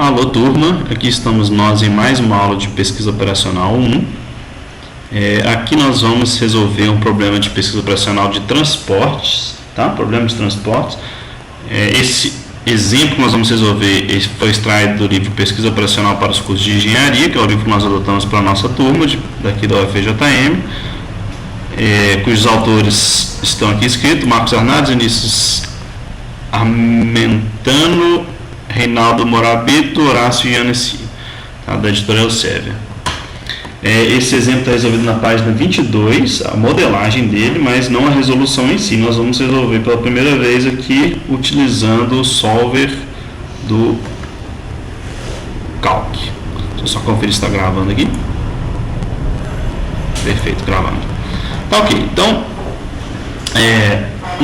Alô turma, aqui estamos nós em mais uma aula de pesquisa operacional 1. Aqui nós vamos resolver um problema de pesquisa operacional de transportes, tá? Problema de transportes. Esse exemplo que nós vamos resolver foi extraído do livro Pesquisa Operacional para os Cursos de Engenharia, que é o livro que nós adotamos para a nossa turma daqui da UFJM, cujos autores estão aqui escritos: Marcos Arnaldes, Vinícius Armentano, Reinaldo Morabito, Horácio Iannessi, tá? Da editora Elsevier. Esse exemplo está resolvido na página 22, a modelagem dele, mas não a resolução em si. Nós vamos resolver pela primeira vez aqui utilizando o solver do Calc. Deixa eu só conferir se está gravando aqui. Perfeito, gravando. Tá, ok. Então,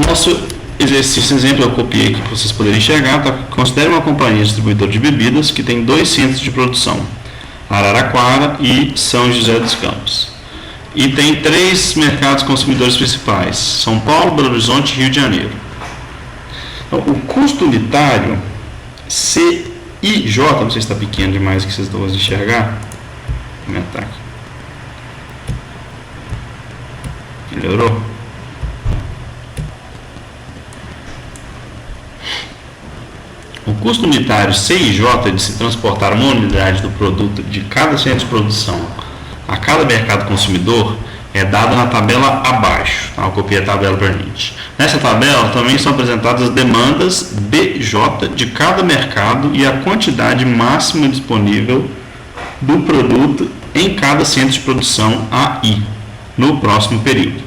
nosso esse exemplo eu copiei aqui para vocês poderem enxergar. Tá? Considere uma companhia distribuidora de bebidas que tem 2 centros de produção, Araraquara e São José dos Campos, e tem 3 mercados consumidores principais: São Paulo, Belo Horizonte e Rio de Janeiro. Então, o custo unitário CIJ, não sei se está pequeno demais que vocês estão vão enxergar. Vou aumentar aqui. Melhorou? O custo unitário CIJ de se transportar uma unidade do produto de cada centro de produção a cada mercado consumidor é dado na tabela abaixo. Tá? Eu copiei a tabela para a gente. Nessa tabela também são apresentadas as demandas BJ de cada mercado e a quantidade máxima disponível do produto em cada centro de produção AI no próximo período.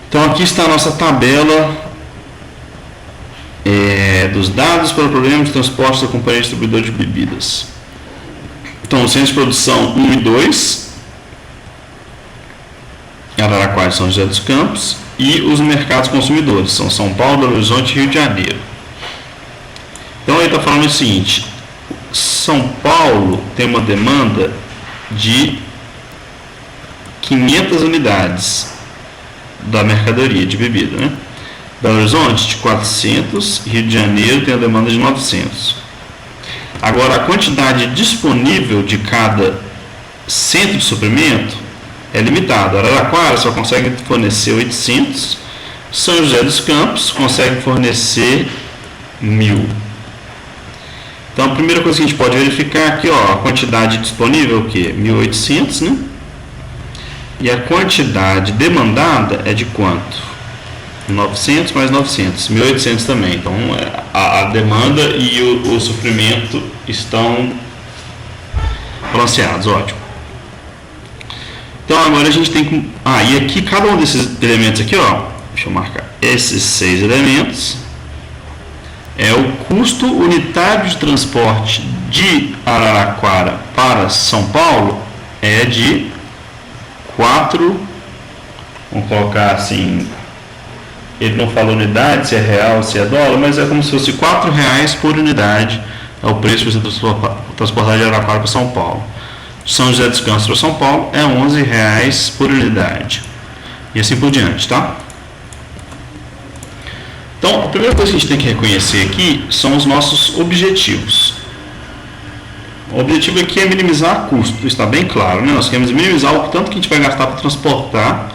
Então aqui está a nossa tabela dos dados para o problema de transporte da companhia distribuidora de bebidas. Então, os centros de produção 1 e 2, Araraquara e São José dos Campos, e os mercados consumidores, são São Paulo, Belo Horizonte e Rio de Janeiro. Então, ele está falando o seguinte: São Paulo tem uma demanda de 500 unidades da mercadoria de bebida, né? Belo Horizonte de 400, Rio de Janeiro tem a demanda de 900. Agora, a quantidade disponível de cada centro de suprimento é limitada. Araraquara só consegue fornecer 800, São José dos Campos consegue fornecer 1000. Então, a primeira coisa que a gente pode verificar aqui, a quantidade disponível é o quê? 1800, né? E a quantidade demandada é de quanto? 900 mais 900, 1800 também. Então, a demanda e o suprimento estão balanceados, ótimo. Então, agora a gente tem que... e aqui, cada um desses elementos aqui, deixa eu marcar. Esses 6 elementos é o custo unitário de transporte de Araraquara para São Paulo é de 4, vamos colocar assim... Ele não falou unidade, se é real, se é dólar, mas é como se fosse R$4 por unidade, é o preço para você transportar de Araraquara para São Paulo. São José dos Campos para São Paulo é R$11 por unidade. E assim por diante, tá? Então, a primeira coisa que a gente tem que reconhecer aqui são os nossos objetivos. O objetivo aqui é minimizar custo, está bem claro, né? Nós queremos minimizar o tanto que a gente vai gastar para transportar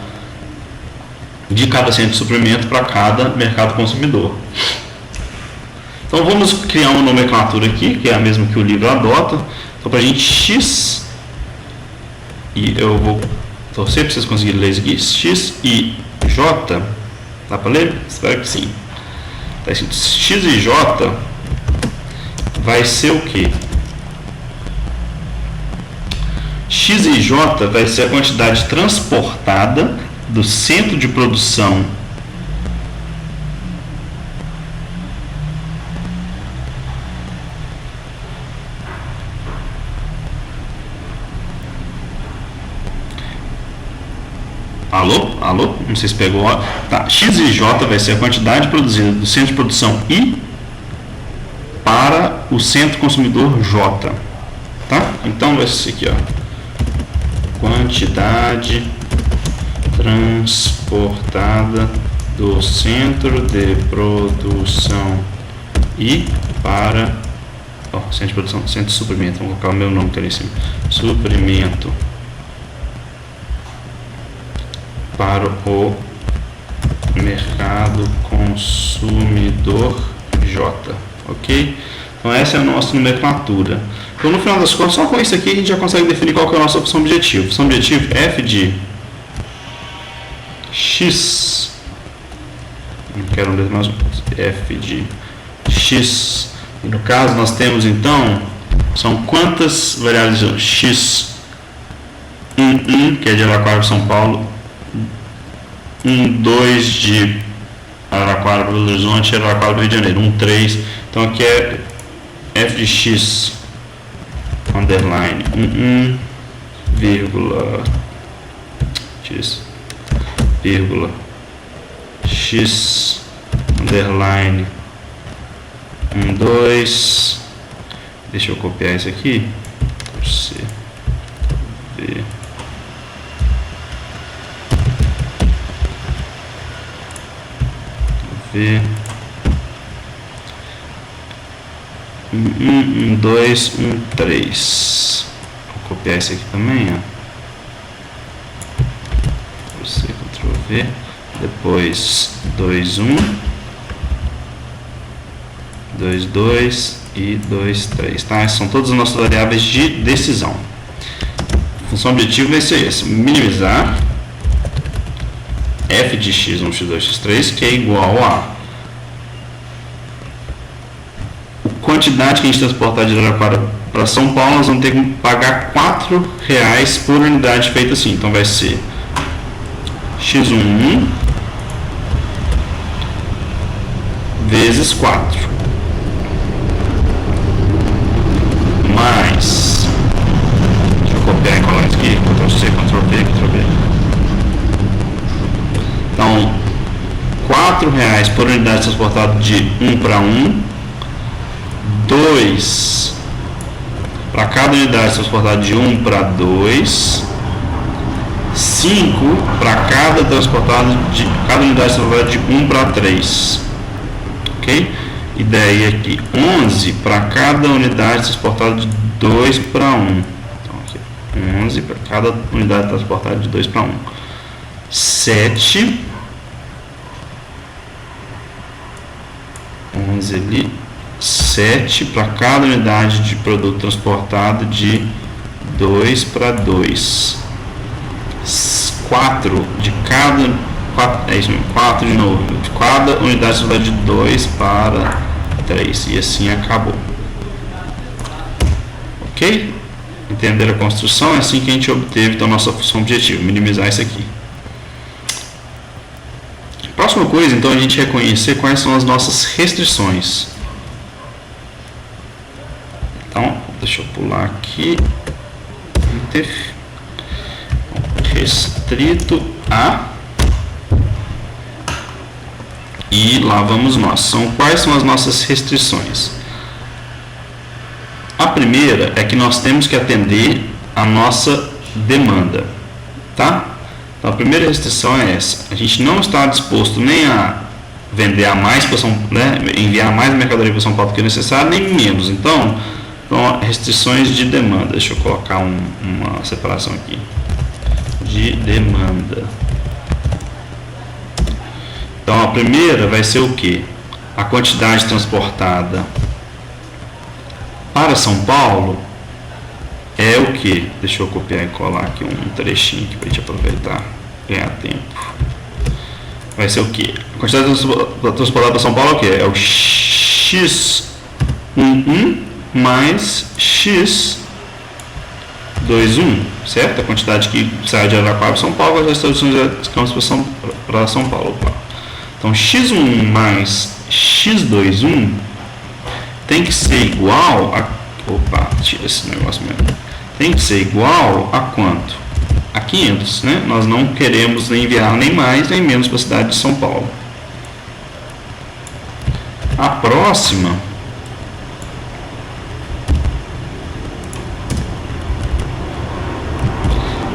de cada centro de suprimento para cada mercado consumidor. Então vamos criar uma nomenclatura aqui, que é a mesma que o livro adota. Então, para a gente X, e eu vou torcer para vocês conseguirem ler isso aqui, X e J, dá para ler? Espero que sim. Tá escrito X e J vai ser o quê? X e J vai ser a quantidade transportada do centro de produção Alô? Não sei se pegou. Tá. X e J vai ser a quantidade produzida do centro de produção I para o centro consumidor J. Tá? Então vai ser aqui, quantidade transportada do centro de produção I para centro de produção, centro de suprimento, vamos colocar o meu nome que ali em cima, suprimento para o mercado consumidor J, ok? Então essa é a nossa nomenclatura. Então no final das contas, só com isso aqui a gente já consegue definir qual que é a nossa função objetivo. Função objetivo f de x, não quero um mais f de x, e no caso nós temos então, são quantas variáveis? X 1, que é de Araraquara, São Paulo, 2 de Araraquara, Belo Horizonte, Araraquara, Rio de Janeiro, 3, então aqui é f de x underline 1, x underline 2, deixa eu copiar isso aqui, C, V, V, 2, 3, vou copiar isso aqui também, ó. C, Ctrl V, depois 2, 2, 2 e 2, 3, tá? Essas são todas as nossas variáveis de decisão. A função objetivo vai ser essa: minimizar f de x1, x2, x3, que é igual a quantidade que a gente transportar de Araraquara para São Paulo. Nós vamos ter que pagar R$4 por unidade feita assim. Então vai ser x1 vezes 4 mais, deixa eu copiar e colar isso aqui, Ctrl C, Ctrl V, Ctrl V. Então R$4 por unidade transportada de 1 para 1, 2 para cada unidade transportada de 1 para 2, 5 para cada unidade transportada de 1 para 3, ok? E daí aqui 11 para cada unidade transportada de 2 para 1, então aqui 11 para cada unidade transportada de 2 para 1, 7, 11 ali, 7 para cada unidade de produto transportado de 2 para 2, 4 de cada, 4 de novo, de cada unidade transportada de 2 para 3, e assim acabou. Ok? Entenderam a construção? É assim que a gente obteve então nossa função objetivo, minimizar isso aqui. Próxima coisa, então, a gente reconhecer quais são as nossas restrições. Então, deixa eu pular aqui. Restrito a. E lá vamos nós. Quais são as nossas restrições? A primeira é que nós temos que atender a nossa demanda, tá? Então, a primeira restrição é essa: a gente não está disposto nem a vender a mais para enviar mais mercadoria para São Paulo do que é necessário, nem menos. Então, restrições de demanda. Deixa eu colocar uma separação aqui de demanda. Então, a primeira vai ser o que? A quantidade transportada para São Paulo é o que? Deixa eu copiar e colar aqui um trechinho para a gente aproveitar, ganhar tempo. Vai ser o que? A quantidade transportada para São Paulo é o que? É o x11 mais x21, certo? A quantidade que sai de Araraquara para São Paulo, as restrições para São Paulo. Então, x11 mais x21 tem que ser igual a... Opa, tira esse negócio mesmo. Tem que ser igual a quanto? A 500, né? Nós não queremos nem enviar nem mais nem menos para a cidade de São Paulo. A próxima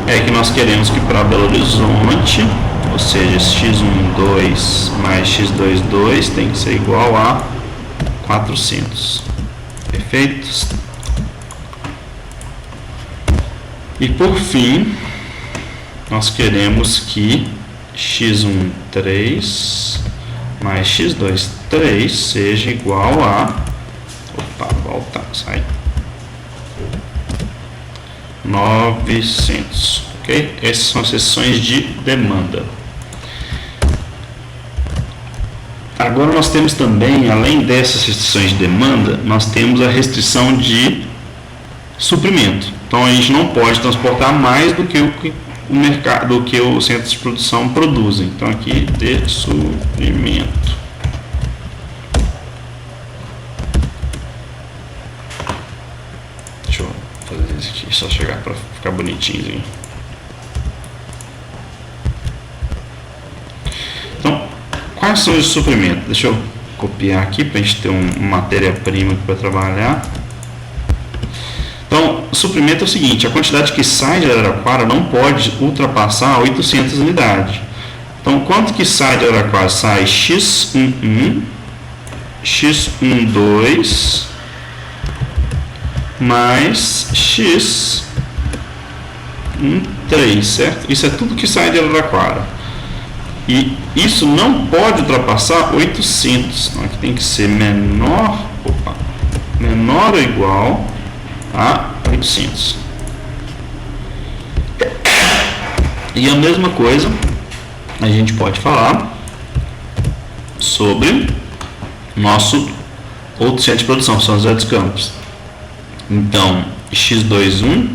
é que nós queremos que para Belo Horizonte, ou seja, x12 mais x22 tem que ser igual a 400. Perfeito? E por fim, nós queremos que x1,3 mais x2,3 seja igual a... Opa, volta, sai. 900. Ok? Essas são as seções de demanda. Agora nós temos também, além dessas restrições de demanda, nós temos a restrição de suprimento. Então a gente não pode transportar mais do que o mercado, do que os centros de produção produzem. Então aqui de suprimento. Deixa eu fazer isso aqui, só chegar para ficar bonitinho. Então, quais são os suprimentos? Deixa eu copiar aqui para a gente ter uma matéria-prima para trabalhar. Então, o suprimento é o seguinte: a quantidade que sai de Araraquara não pode ultrapassar 800 unidades. Então, quanto que sai de Araraquara? Sai x11, x12 mais x13, certo? Isso é tudo que sai de Araraquara. E isso não pode ultrapassar 800. Então, aqui tem que ser menor ou igual a 800. E a mesma coisa a gente pode falar sobre nosso outro centro de produção, São José dos Campos. Então, x21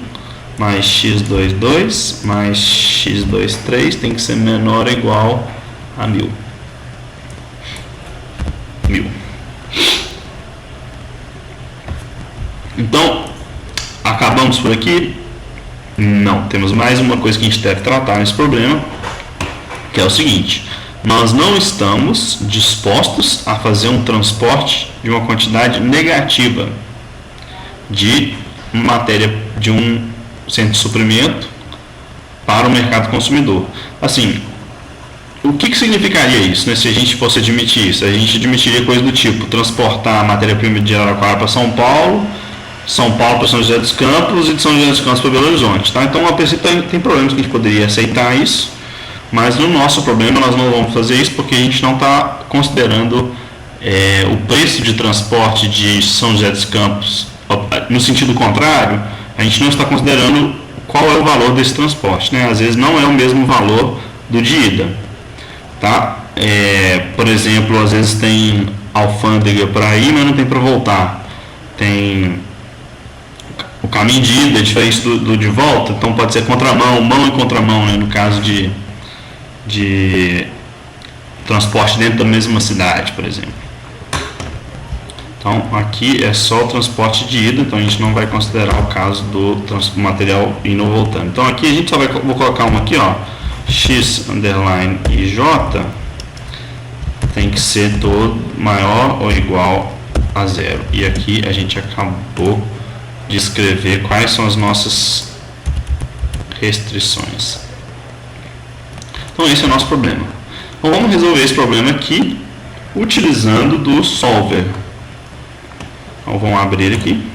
mais x22 mais x23 tem que ser menor ou igual a 1000. Então, acabamos por aqui? Não, temos mais uma coisa que a gente deve tratar nesse problema, que é o seguinte: nós não estamos dispostos a fazer um transporte de uma quantidade negativa de matéria de um centro de suprimento para o mercado consumidor. Assim, o que significaria isso, né, se a gente fosse admitir isso? A gente admitiria coisa do tipo transportar a matéria-prima de Araraquara para São Paulo para São José dos Campos e de São José dos Campos para Belo Horizonte, tá? Então, a princípio tem problemas que a gente poderia aceitar isso, mas no nosso problema nós não vamos fazer isso porque a gente não está considerando o preço de transporte de São José dos Campos. No sentido contrário, a gente não está considerando qual é o valor desse transporte, né? Às vezes não é o mesmo valor do de ida, tá? Por exemplo, às vezes tem alfândega para ir, mas não tem para voltar. Tem o caminho de ida é diferente do de volta, então pode ser contramão, mão e contramão, né? No caso de transporte dentro da mesma cidade, por exemplo. Então, aqui é só o transporte de ida, então a gente não vai considerar o caso do material indo ou voltando. Então, aqui a gente só vou colocar uma aqui, ó, x underline ij tem que ser todo maior ou igual a 0. E aqui a gente acabou de escrever quais são as nossas restrições. Então, esse é o nosso problema. Então, vamos resolver esse problema aqui utilizando do solver. Então, vamos abrir aqui.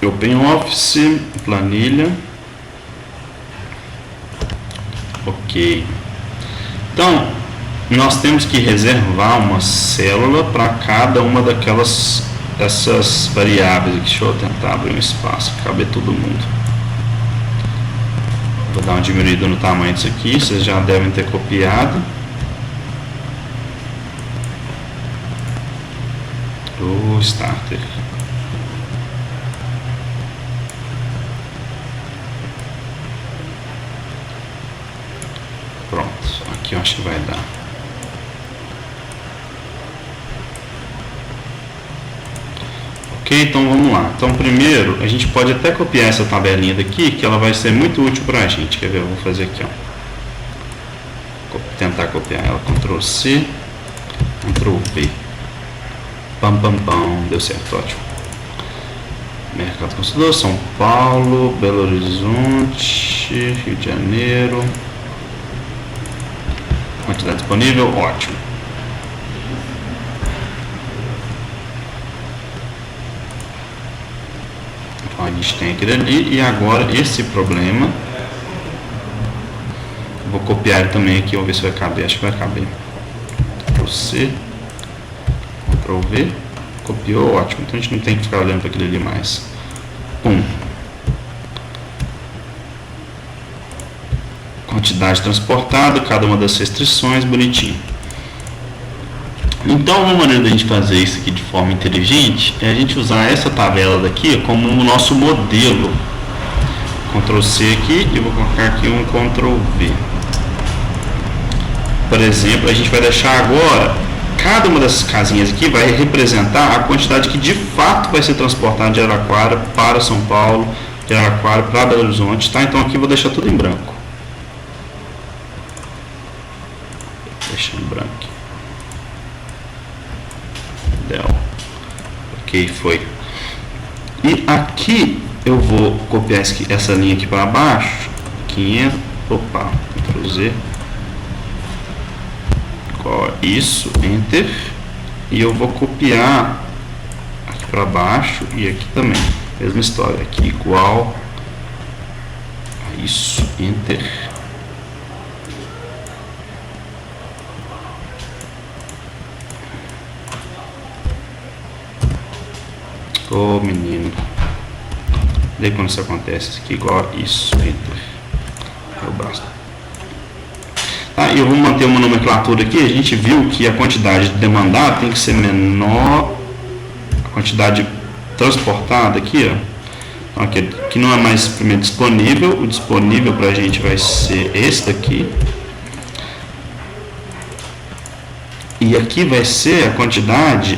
OpenOffice, planilha. Ok. Então, nós temos que reservar uma célula para cada uma dessas variáveis. Deixa eu tentar abrir um espaço para caber todo mundo. Vou dar uma diminuída no tamanho disso aqui, vocês já devem ter copiado. O starter. Pronto, aqui eu acho que vai dar. Ok, então vamos lá. Então primeiro a gente pode até copiar essa tabelinha daqui, que ela vai ser muito útil para a gente. Quer ver? Eu vou fazer aqui, ó. Vou tentar copiar ela. Ctrl C, Ctrl V. Pam, pam, pam. Deu certo, ótimo. Mercado Consumidor, São Paulo, Belo Horizonte, Rio de Janeiro. quantidade disponível, ótimo. Então a gente tem aquele ali, e agora esse problema, vou copiar ele também aqui, vamos ver se vai caber, acho que vai caber. Ctrl C, Ctrl V, copiou, ótimo, então a gente não tem que ficar olhando para aquele ali mais. Quantidade transportada, cada uma das restrições, bonitinho. Então, uma maneira da gente fazer isso aqui de forma inteligente é a gente usar essa tabela daqui como o nosso modelo. Ctrl C aqui e vou colocar aqui um Ctrl V. Por exemplo, a gente vai deixar agora, cada uma dessas casinhas aqui vai representar a quantidade que de fato vai ser transportada de Araraquara para São Paulo, de Araraquara para Belo Horizonte, tá? Então aqui eu vou deixar tudo em branco. Deixa em branco. Del. Ok, foi. E aqui eu vou copiar essa linha aqui para baixo. 500. Opa, Ctrl Z. Isso, Enter. E eu vou copiar aqui para baixo e aqui também. Mesma história. Aqui igual a isso, Enter. Ô menino, daí quando isso acontece, isso aqui igual a isso, Enter, eu basta. Tá, eu vou manter uma nomenclatura aqui. A gente viu que a quantidade demandada tem que ser menor a quantidade transportada aqui, ó. Então, aqui não é mais primeiro disponível, o disponível para a gente vai ser esse daqui. E aqui vai ser a quantidade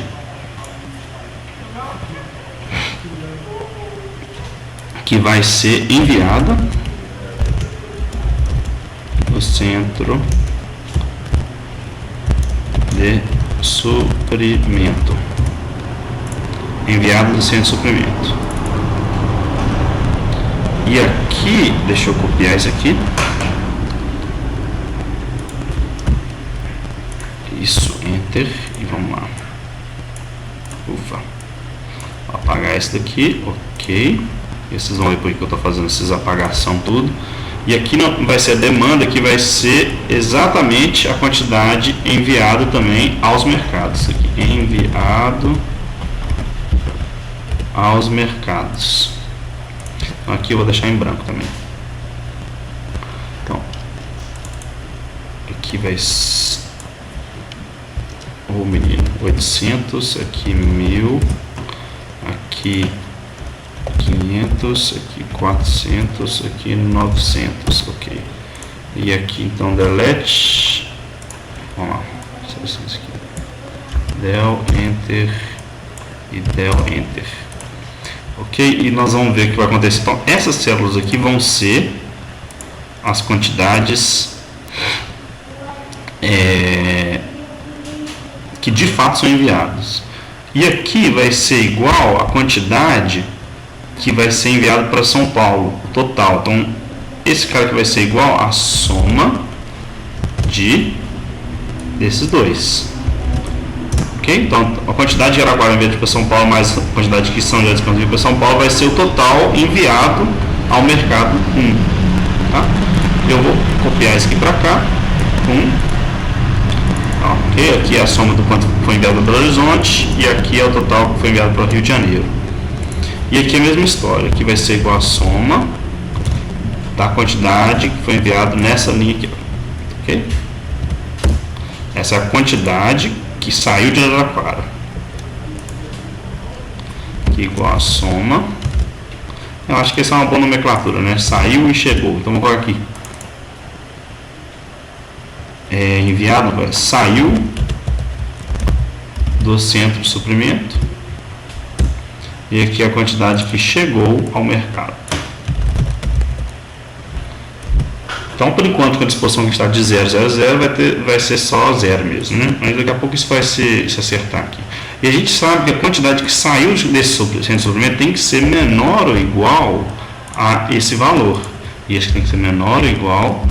que vai ser enviada no centro de suprimento. Enviado no centro de suprimento. E aqui, deixa eu copiar isso aqui. Isso, Enter, e vamos lá. Ufa. Vou apagar esse daqui, ok. Vocês vão ver por que eu estou fazendo essas apagação tudo. E aqui não vai ser a demanda, que vai ser exatamente a quantidade enviada também aos mercados. Aqui, enviado aos mercados. Então aqui eu vou deixar em branco também. Então, aqui vai ser, oh menino, 800, aqui 1000, aqui 500, aqui 400, aqui 900, ok. E aqui então delete, vamos lá, del enter e del enter, ok. E nós vamos ver o que vai acontecer. Então essas células aqui vão ser as quantidades que de fato são enviadas, e aqui vai ser igual a quantidade que vai ser enviado para São Paulo, o total. Então esse cara que vai ser igual à soma desses dois, ok? Então a quantidade de Araraquara enviada para São Paulo mais a quantidade que são enviadas para São Paulo vai ser o total enviado ao mercado 1, tá? Eu vou copiar isso aqui para cá, ok? Aqui é a soma do quanto foi enviado para Belo Horizonte e aqui é o total que foi enviado para o Rio de Janeiro. E aqui é a mesma história, aqui vai ser igual a soma da quantidade que foi enviado nessa linha aqui, ok? Essa é a quantidade que saiu de Araraquara. Aqui igual a soma. Eu acho que essa é uma boa nomenclatura, né? Saiu e chegou. Então vou colocar aqui. Enviado, saiu do centro de suprimento. E aqui a quantidade que chegou ao mercado. Então, por enquanto, com a disposição que está de 0, 0, 0, vai ser só 0 mesmo, né? Mas daqui a pouco isso vai se acertar aqui. E a gente sabe que a quantidade que saiu desse centro de suprimento tem que ser menor ou igual a esse valor. E esse tem que ser menor ou igual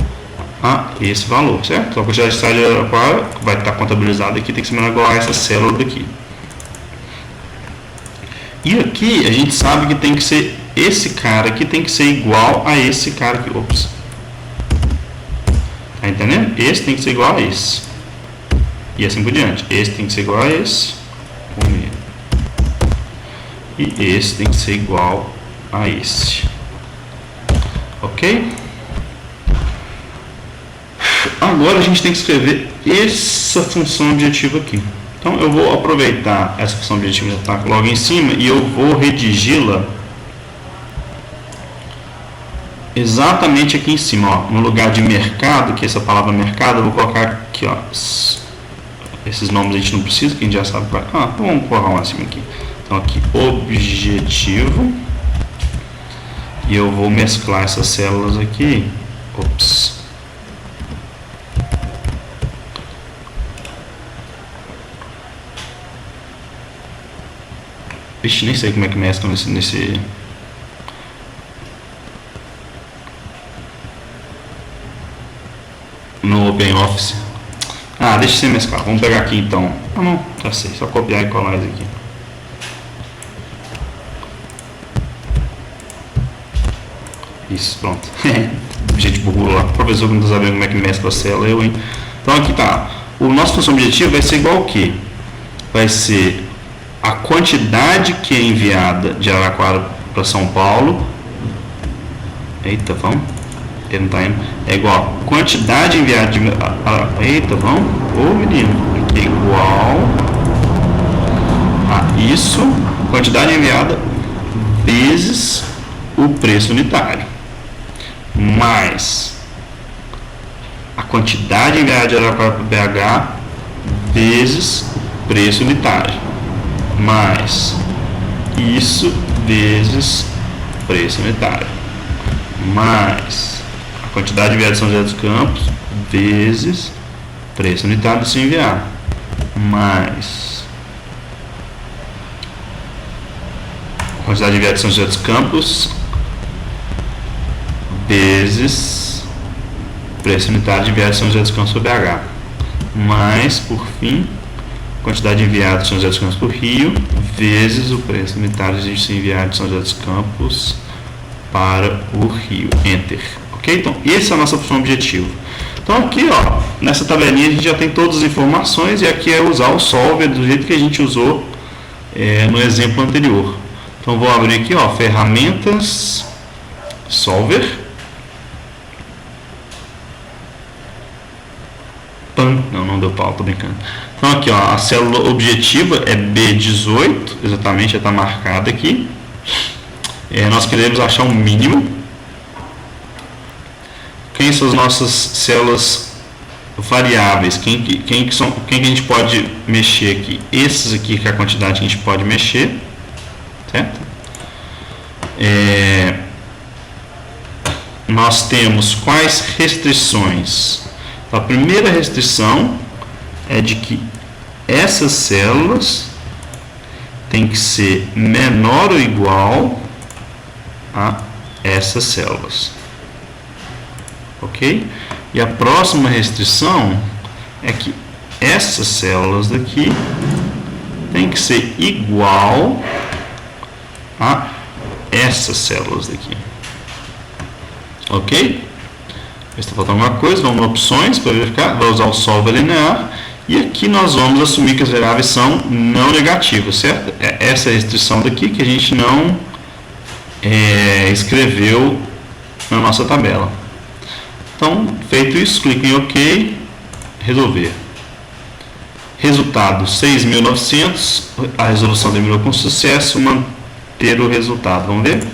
a esse valor, certo? Então a quantidade de estágio de Araraquara vai estar contabilizada aqui, tem que ser menor ou igual a essa célula daqui. E aqui a gente sabe que tem que ser esse cara aqui tem que ser igual a esse cara aqui. Ops. Tá entendendo? Esse tem que ser igual a esse. E assim por diante. Esse tem que ser igual a esse. E esse tem que ser igual a esse. Ok? Agora a gente tem que escrever essa função objetiva aqui. Então eu vou aproveitar essa função objetiva que está logo em cima e eu vou redigi-la exatamente aqui em cima, ó, no lugar de mercado, que essa palavra mercado, eu vou colocar aqui, ó, esses nomes a gente não precisa, que a gente já sabe qual é. Vamos colocar um acima aqui. Então aqui, objetivo, e eu vou mesclar essas células aqui. Ops. Vixe, nem sei como é que mescla nesse... no OpenOffice. Deixa sem mesclar. Vamos pegar aqui então. Não, já sei. Só copiar e colar isso aqui. Isso, pronto. Gente burro lá. O professor que não está sabendo como é que mescla a célula, eu, hein? Então aqui tá. O nosso função objetiva vai ser igual ao quê? Vai ser a quantidade que é enviada de Araraquara para São Paulo. Eita, vamos. Ele não está indo. É igual a quantidade enviada de... Eita, vamos. Ô, menino. É igual a isso. Quantidade enviada vezes o preço unitário. Mais a quantidade enviada de Araraquara para BH vezes o preço unitário. Mais isso vezes preço unitário. Mais a quantidade enviada de São José dos Campos vezes preço unitário de se enviar. Mais a quantidade enviada de São José dos Campos vezes preço unitário de enviado de São José dos Campos para BH. Mais, por fim, quantidade enviada de São José dos Campos para o Rio vezes o preço unitário de se enviar de São José dos Campos para o Rio. Enter. Ok? Então, essa é a nossa função objetivo. Então, aqui, ó, nessa tabelinha a gente já tem todas as informações e aqui é usar o solver do jeito que a gente usou no exemplo anterior. Então, vou abrir aqui, ó, ferramentas, solver. Não deu pau, tô brincando. Então aqui, ó, a célula objetiva é B18, exatamente, já está marcada aqui. Nós queremos achar um mínimo. Quem são as nossas células variáveis? Quem que a gente pode mexer aqui? Esses aqui que é a quantidade que a gente pode mexer, certo? Nós temos quais restrições? A primeira restrição é de que essas células têm que ser menor ou igual a essas células. Ok? E a próxima restrição é que essas células daqui têm que ser igual a essas células daqui. Ok? Está faltando alguma coisa, vamos em opções para verificar, vai usar o solver linear e aqui nós vamos assumir que as variáveis são não negativas, certo? É essa restrição daqui que a gente não escreveu na nossa tabela. Então, feito isso, clique em OK, resolver. Resultado 6.900, a resolução terminou com sucesso, manter o resultado, vamos ver?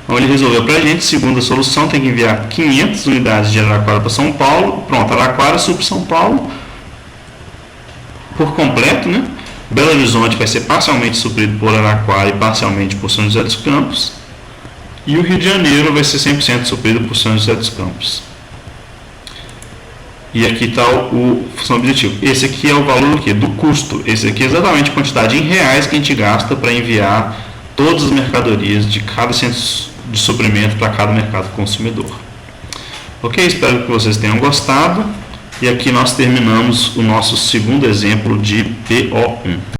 Então ele resolveu para a gente, segunda solução, tem que enviar 500 unidades de Araraquara para São Paulo. Pronto, Araraquara supre São Paulo por completo, né? Belo Horizonte vai ser parcialmente suprido por Araraquara e parcialmente por São José dos Campos. E o Rio de Janeiro vai ser 100% suprido por São José dos Campos. E aqui está o função objetivo. Esse aqui é o valor do quê? Do custo. Esse aqui é exatamente a quantidade em reais que a gente gasta para enviar todas as mercadorias de cada centro de suprimento para cada mercado consumidor. Ok? Espero que vocês tenham gostado. E aqui nós terminamos o nosso segundo exemplo de PO1.